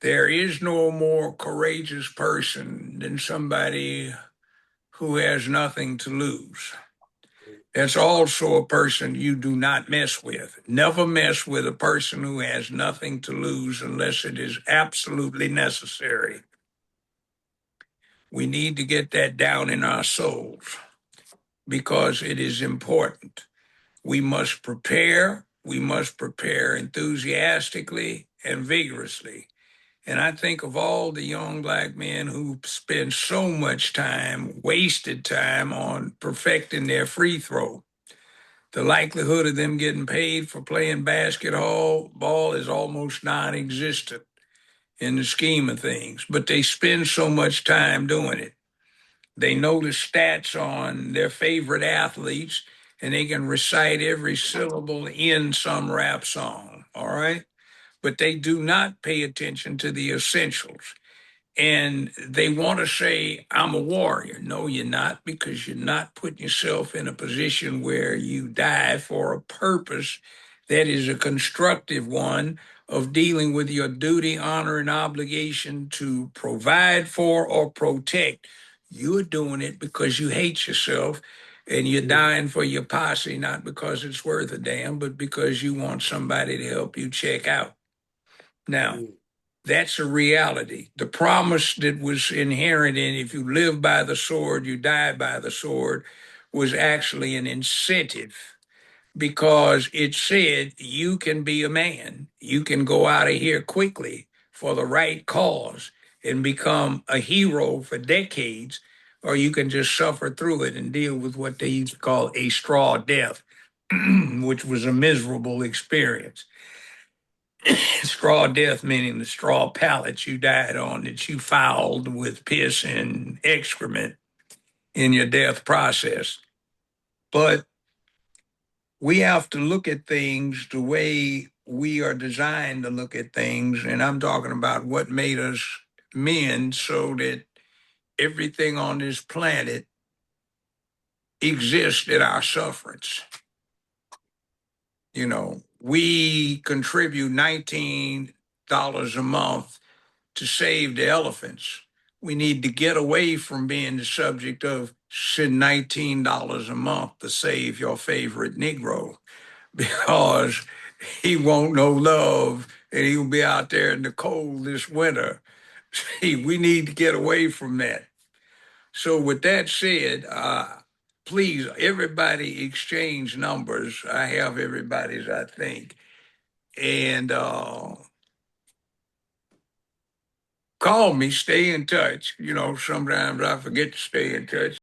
There is no more courageous person than somebody who has nothing to lose. That's also a person you do not mess with. Never mess with a person who has nothing to lose unless it is absolutely necessary. We need to get that down in our souls because it is important. We must prepare. We must prepare enthusiastically and vigorously. And I think of all the young black men who spend so much time, wasted time on perfecting their free throw. The likelihood of them getting paid for playing basketball ball is almost non-existent in the scheme of things, but they spend so much time doing it. They know the stats on their favorite athletes and they can recite every syllable in some rap song, all right? But they do not pay attention to the essentials. And they want to say, I'm a warrior. No, you're not, because you're not putting yourself in a position where you die for a purpose that is a constructive one of dealing with your duty, honor, and obligation to provide for or protect. You're doing it because you hate yourself and you're dying for your posse, not because it's worth a damn, but because you want somebody to help you check out. Now, that's a reality. The promise that was inherent in if you live by the sword, you die by the sword was actually an incentive because it said you can be a man. You can go out of here quickly for the right cause and become a hero for decades, or you can just suffer through it and deal with what they used to call a straw death, which was a miserable experience. Straw death meaning the straw pallets you died on that you fouled with piss and excrement in your death process. But we have to look at things the way we are designed to look at things. And I'm talking about what made us men so that everything on this planet exists at our sufferance. You know, we contribute $19 a month to save the elephants. We need to get away from being the subject of send $19 a month to save your favorite Negro because he won't know love and he'll be out there in the cold this winter. See, we need to get away from that. So with that said, please, everybody exchange numbers. I have everybody's, I think. And call me, stay in touch. You know, sometimes I forget to stay in touch.